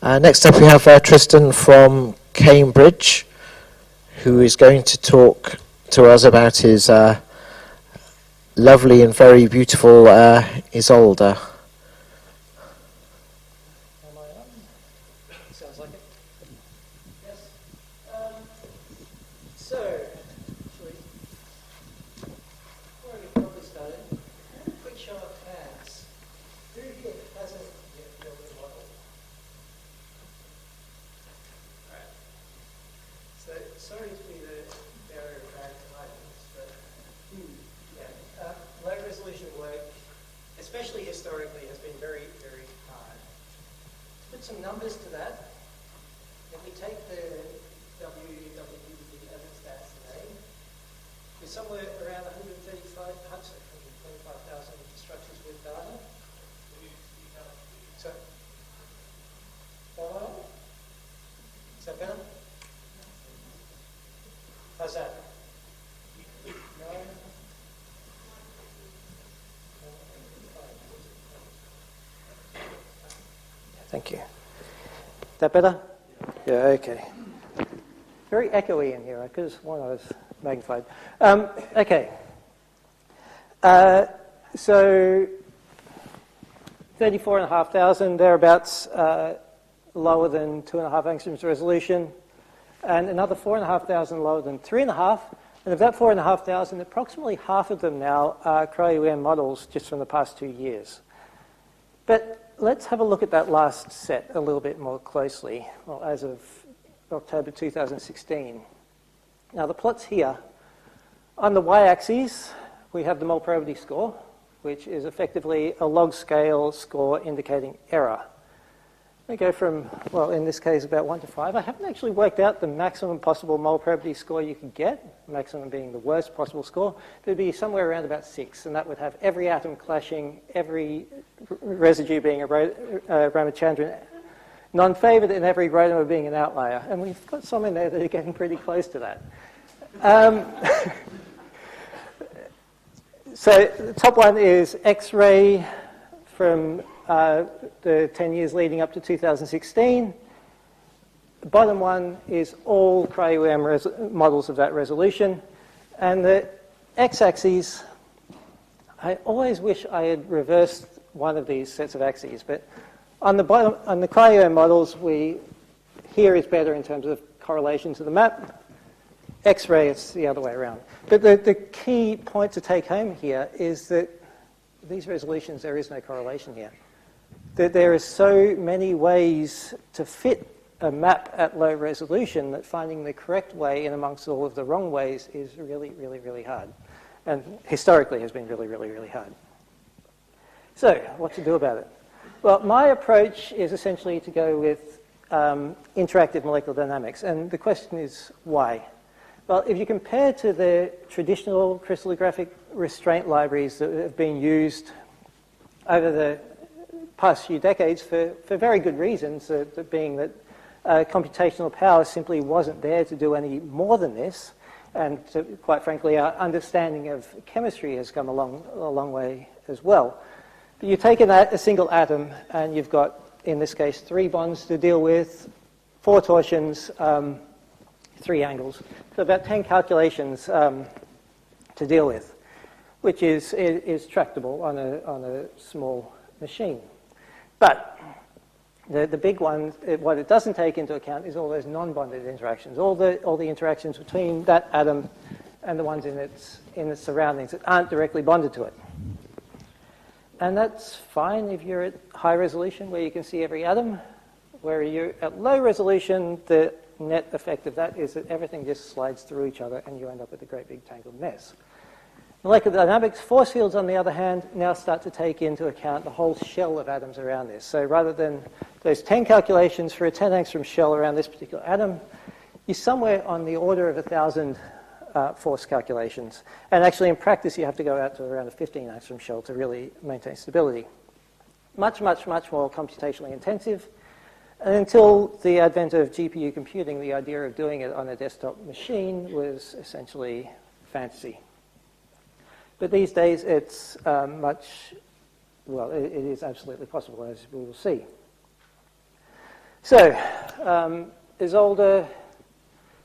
Next up we have Tristan from Cambridge, who is going to talk to us about his lovely and very beautiful ISOLDE. Sounds like it. Yes. So, actually, before I get properly started, quick show of hands. Who here hasn't yet built a model? Alright. So, sorry to be the bearer of bad tidings, but yeah, low resolution work, especially historically, has been very, very hard. To put some numbers to that, if we take the WWDD as it stands today, we're somewhere around 125,000 structures with data. So, is that better? How's that? No? Thank you. Is that better? Yeah, okay. Very echoey in here. I could have sworn I was magnified. Okay. So 34,500 thereabouts, lower than 2.5 angstroms resolution, and another 4,500 lower than 3.5. And of that 4,500, approximately half of them now are cryo-EM models just from the past 2 years. But let's have a look at that last set a little bit more closely, well, as of October 2016. Now the plot's here. On the y-axis, we have the mole probability score, which is effectively a log scale score indicating error. We go from, well, in this case, about 1 to 5. I haven't actually worked out the maximum possible mole probability score you could get, maximum being the worst possible score. It would be somewhere around about 6, and that would have every atom clashing, every residue being a Ramachandran non-favored, and every rotamer being an outlier. And we've got some in there that are getting pretty close to that. So the top one is X-ray from the 10 years leading up to 2016. The bottom one is all cryo-EM models of that resolution. And the x-axis, I always wish I had reversed one of these sets of axes, but on the bottom, on the cryo-EM models, here is better in terms of correlation to the map. X-ray, it's the other way around. But the key point to take home here is that these resolutions, there is no correlation here. That there are so many ways to fit a map at low resolution that finding the correct way in amongst all of the wrong ways is really, really, really hard. And historically has been really, really, really hard. So, what to do about it? Well, my approach is essentially to go with interactive molecular dynamics. And the question is, why? Well, if you compare to the traditional crystallographic restraint libraries that have been used over the past few decades for very good reasons, being that computational power simply wasn't there to do any more than this, and quite frankly, our understanding of chemistry has come a long way as well. But you take a single atom, and you've got, in this case, 3 bonds to deal with, 4 torsions, 3 angles. So about 10 calculations to deal with, which is tractable on a small machine. But the big one, what it doesn't take into account is all those non-bonded interactions, all the interactions between that atom and the ones in its surroundings that aren't directly bonded to it. And that's fine if you're at high resolution where you can see every atom. Where you're at low resolution, the net effect of that is that everything just slides through each other and you end up with a great big tangled mess. Molecular dynamics, force fields, on the other hand, now start to take into account the whole shell of atoms around this. So rather than those 10 calculations for a 10 angstrom shell around this particular atom, you're somewhere on the order of 1,000 force calculations. And actually, in practice, you have to go out to around a 15 angstrom shell to really maintain stability. Much, much, much more computationally intensive. And until the advent of GPU computing, the idea of doing it on a desktop machine was essentially fantasy. But these days, it's it is absolutely possible, as we will see. So, ISOLDE,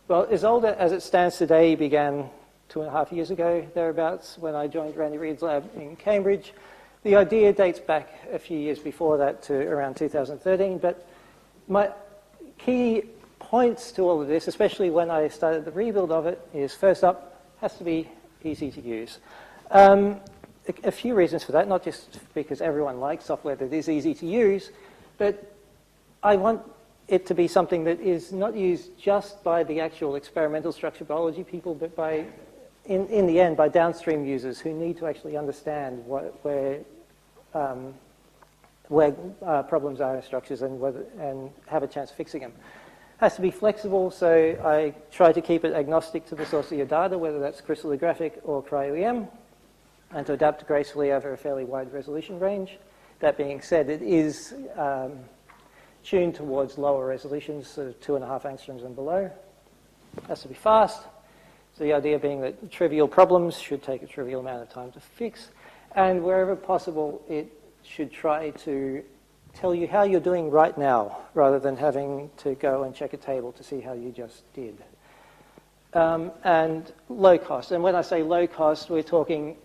well, ISOLDE as it stands today began 2.5 years ago, thereabouts, when I joined Randy Reed's lab in Cambridge. The idea dates back a few years before that to around 2013, but my key points to all of this, especially when I started the rebuild of it, is first up, has to be easy to use. A few reasons for that, not just because everyone likes software that is easy to use, but I want it to be something that is not used just by the actual experimental structure biology people, but by, in the end, by downstream users who need to actually understand where problems are in structures and have a chance of fixing them. It has to be flexible, so I try to keep it agnostic to the source of your data, whether that's crystallographic or cryo-EM, and to adapt gracefully over a fairly wide resolution range. That being said, it is tuned towards lower resolutions, sort of 2.5 angstroms and below. It has to be fast. So the idea being that trivial problems should take a trivial amount of time to fix, and wherever possible, it should try to tell you how you're doing right now, rather than having to go and check a table to see how you just did. And low cost. And when I say low cost, we're talking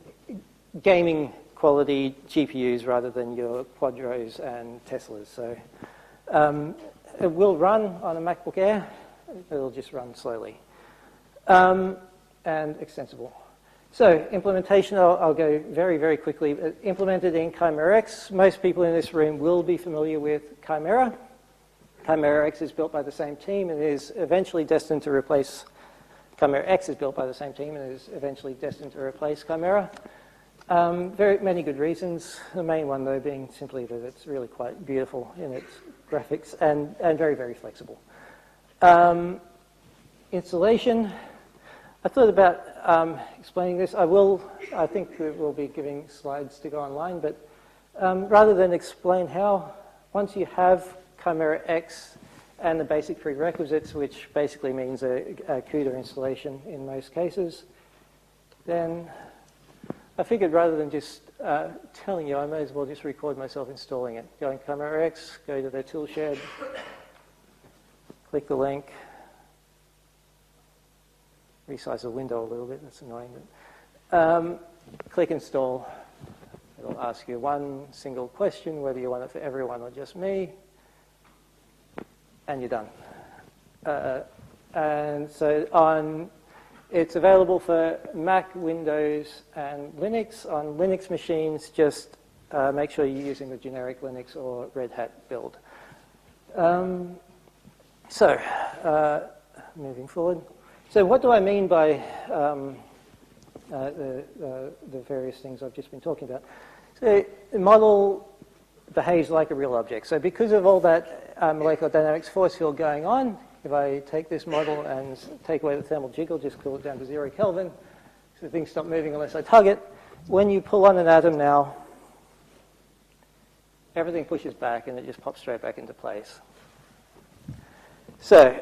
gaming quality GPUs rather than your Quadros and Teslas. So it will run on a MacBook Air. It'll just run slowly. And extensible. So implementation, I'll go very, very quickly. Implemented in Chimera X. Most people in this room will be familiar with Chimera. Chimera X is built by the same team and is eventually destined to replace Chimera X is built by the same team and is eventually destined to replace Chimera. Very many good reasons. The main one, though, being simply that it's really quite beautiful in its graphics and very, very flexible. Installation. I thought about explaining this. I think we will be giving slides to go online, but rather than explain how, once you have Chimera X and the basic prerequisites, which basically means a CUDA installation in most cases, then I figured rather than just telling you, I may as well just record myself installing it. Go in Chimera X, go to the tool shed, click the link, resize the window a little bit, that's annoying. But, click install. It'll ask you one single question, whether you want it for everyone or just me, and you're done. And so it's available for Mac, Windows, and Linux. On Linux machines, just make sure you're using the generic Linux or Red Hat build. Moving forward. So what do I mean by the various things I've just been talking about? So the model behaves like a real object. So because of all that molecular dynamics force field going on, if I take this model and take away the thermal jiggle, just cool it down to 0 Kelvin, so things stop moving unless I tug it. When you pull on an atom now, everything pushes back and it just pops straight back into place. So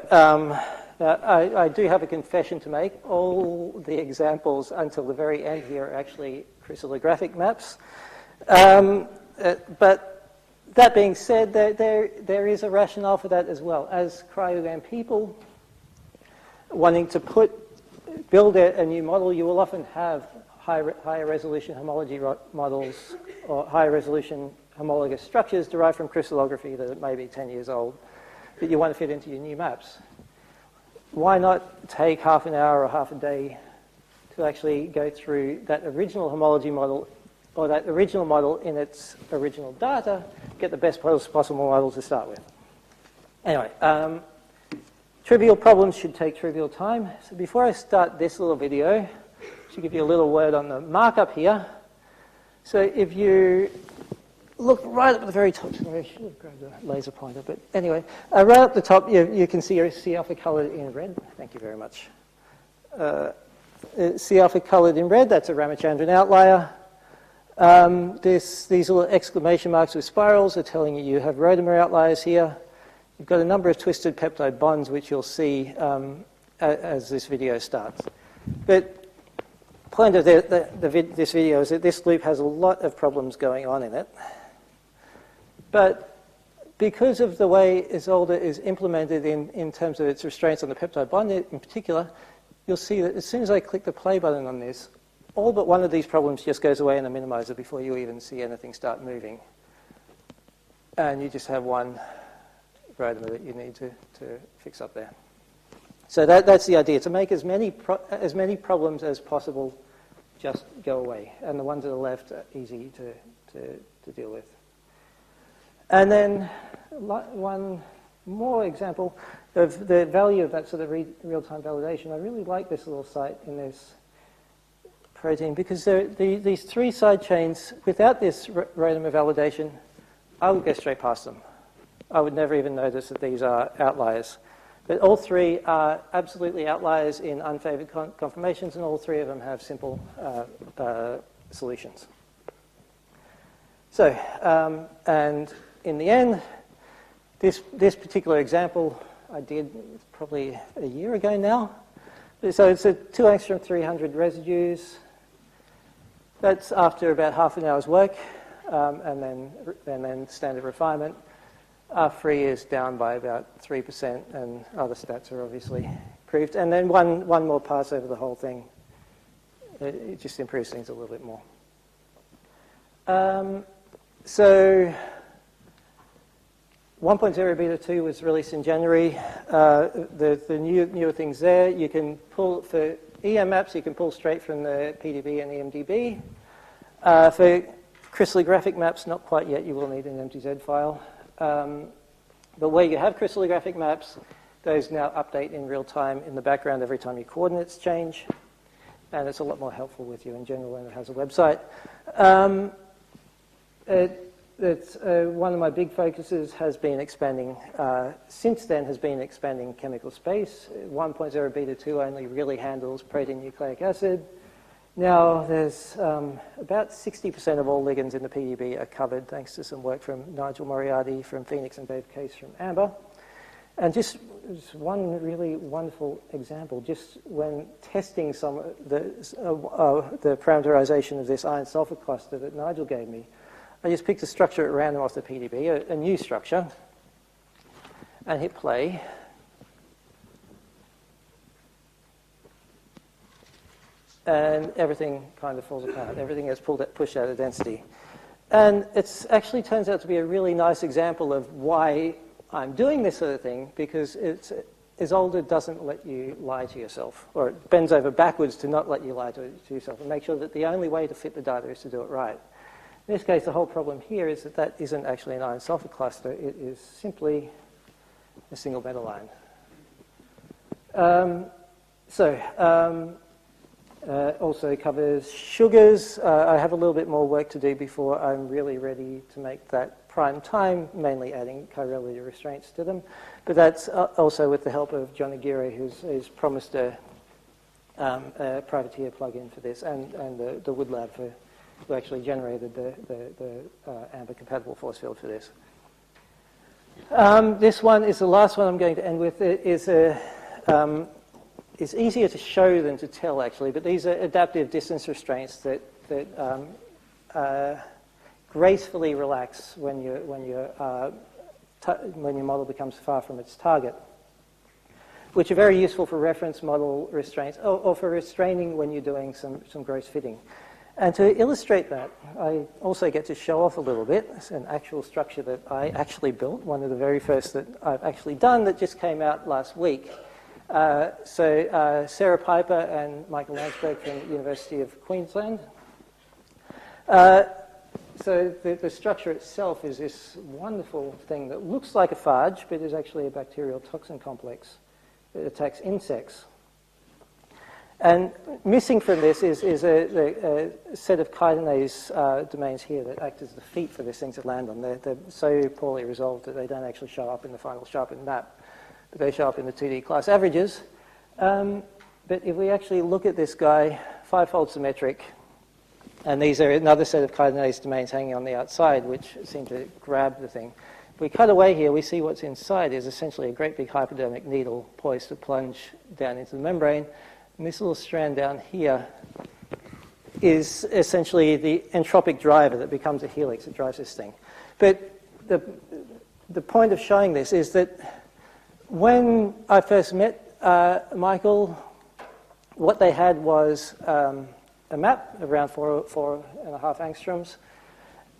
I do have a confession to make. All the examples until the very end here are actually crystallographic maps. But that being said, there is a rationale for that as well. As cryo-EM people wanting to build a new model, you will often have higher resolution homology models or higher resolution homologous structures derived from crystallography that may be 10 years old that you want to fit into your new maps. Why not take half an hour or half a day to actually go through that original homology model or that original model in its original data, get the best possible model to start with. Anyway, trivial problems should take trivial time. So before I start this little video, I should give you a little word on the markup here. So if you look right up at the very top, sorry, I should have grabbed a laser pointer, but anyway, right up the top, you can see C alpha colored in red. Thank you very much. C alpha colored in red, that's a Ramachandran outlier. These little exclamation marks with spirals are telling you have Rotamer outliers here. You've got a number of twisted peptide bonds, which you'll see as this video starts. But the point of this video is that this loop has a lot of problems going on in it. But because of the way ISOLDE is implemented in terms of its restraints on the peptide bond in particular, you'll see that as soon as I click the play button on this, all but one of these problems just goes away in the minimizer before you even see anything start moving. And you just have one rotamer that you need to fix up there. So that's the idea, to make as many problems as possible just go away. And the ones to the left are easy to deal with. And then one more example of the value of that sort of real-time validation. I really like this little site in this protein because these three side chains, without this rotamer validation, I would go straight past them. I would never even notice that these are outliers. But all three are absolutely outliers in unfavored conformations, and all three of them have simple solutions. So, and in the end, this particular example I did probably a year ago now. So it's a 2 angstrom 300 residues. That's after about half an hour's work, and then standard refinement. R3 is down by about 3%, and other stats are obviously improved. And then one more pass over the whole thing. It just improves things a little bit more. So 1.0 beta 2 was released in January. The newer things there, you can pull, for EM maps, you can pull straight from the PDB and EMDB. For crystallographic maps, not quite yet, you will need an MTZ file. But where you have crystallographic maps, those now update in real time in the background every time your coordinates change. And it's a lot more helpful with you in general when it has a website. One of my big focuses has been expanding, since then has been expanding chemical space. 1.0 beta 2 only really handles protein nucleic acid. Now there's about 60% of all ligands in the PDB are covered thanks to some work from Nigel Moriarty from Phoenix and Dave Case from Amber. And just one really wonderful example, just when testing some of the parameterization of this iron sulfur cluster that Nigel gave me, I just picked a structure at random off the PDB, a new structure, and hit play. And everything kind of falls apart. Everything gets pushed out of density. And it actually turns out to be a really nice example of why I'm doing this sort of thing, because ISOLDE doesn't let you lie to yourself, or it bends over backwards to not let you lie to yourself, and make sure that the only way to fit the data is to do it right. In this case, the whole problem here is that that isn't actually an iron sulfur cluster. It is simply a single metal ion. Also covers sugars. I have a little bit more work to do before I'm really ready to make that prime time, mainly adding chirality restraints to them. But that's also with the help of John Aguirre, who's promised a privateer plugin for this, and the Wood Lab who actually generated the Amber-compatible force field for this. This one is the last one I'm going to end with. It's easier to show than to tell, actually, but these are adaptive distance restraints that gracefully relax when your model becomes far from its target, which are very useful for reference model restraints or for restraining when you're doing some gross fitting. And to illustrate that, I also get to show off a little bit. It's an actual structure that I actually built, one of the very first that I've actually done that just came out last week. Sarah Piper and Michael Landsberg from the University of Queensland. So the structure itself is this wonderful thing that looks like a phage, but is actually a bacterial toxin complex that attacks insects. And missing from this is a set of chitinase domains here that act as the feet for this thing to land on. They're so poorly resolved that they don't actually show up in the final sharpened map. But they show up in the 2D class averages. But if we actually look at this guy, five-fold symmetric, and these are another set of chitinase domains hanging on the outside, which seem to grab the thing. If we cut away here, we see what's inside is essentially a great big hypodermic needle poised to plunge down into the membrane. And this little strand down here is essentially the entropic driver that becomes a helix that drives this thing. But the point of showing this is that when I first met Michael, what they had was a map around 4.5 angstroms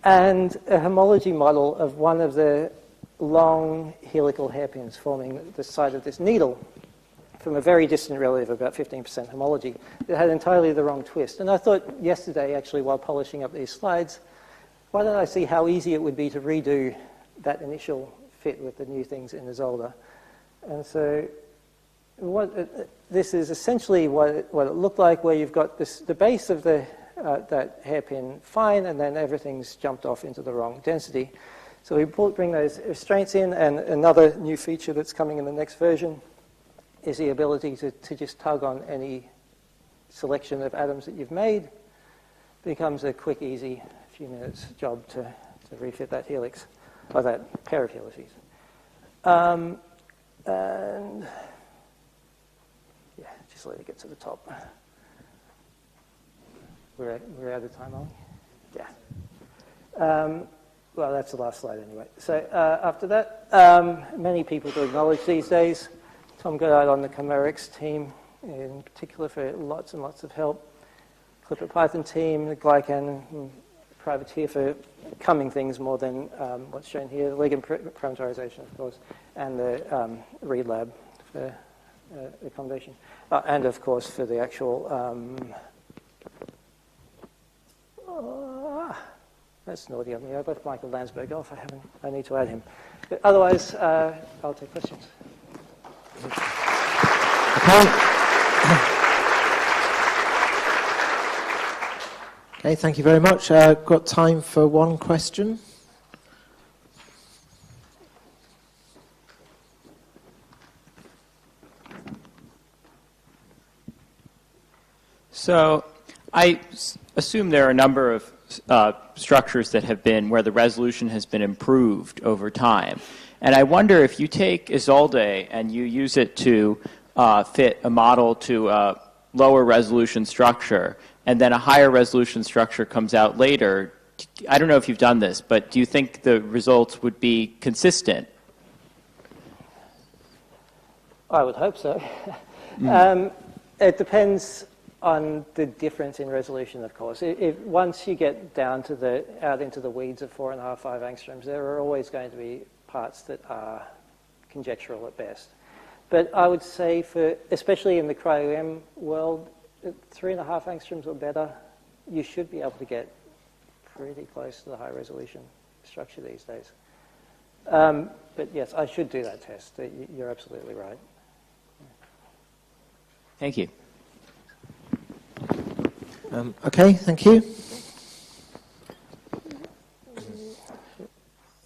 and a homology model of one of the long helical hairpins forming the side of this needle from a very distant relative, about 15% homology. It had entirely the wrong twist. And I thought yesterday, actually, while polishing up these slides, why don't I see how easy it would be to redo that initial fit with the new things in ISOLDE. And so this is essentially what it looked like, where you've got the base of that hairpin fine, and then everything's jumped off into the wrong density. So we bring those restraints in, and another new feature that's coming in the next version is the ability to just tug on any selection of atoms that you've made. It becomes a quick, easy, few minutes job to refit that helix, or that pair of helices. And yeah, just let it get to the top. We're out of time, are we? Yeah. Well, that's the last slide anyway. So after that, many people to acknowledge these days. Tom Goddard on the Chimerics team, in particular, for lots and lots of help. Clipper Python team, the Glycan Privateer for coming things more than what's shown here, the ligand parameterization, of course, and the Reed Lab for accommodation. And, of course, for the actual... that's naughty of me. I left Michael Landsberg off. I need to add him. But otherwise, I'll take questions. Okay, thank you very much. Got time for one question. So I assume there are a number of structures that have been where the resolution has been improved over time. And I wonder if you take ISOLDE and you use it to fit a model to a lower resolution structure, and then a higher resolution structure comes out later. I don't know if you've done this, but do you think the results would be consistent? I would hope so. It depends on the difference in resolution, of course. Once you get down to out into the weeds of 4.5, 5 angstroms, there are always going to be parts that are conjectural at best. But I would say, especially in the cryo-EM world, 3.5 angstroms or better, you should be able to get pretty close to the high resolution structure these days. But yes, I should do that test. You're absolutely right. Thank you. Okay, thank you.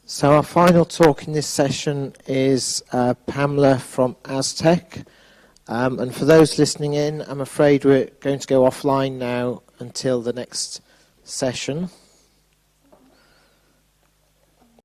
So our final talk in this session is Pamela from Aztec. And for those listening in, I'm afraid we're going to go offline now until the next session.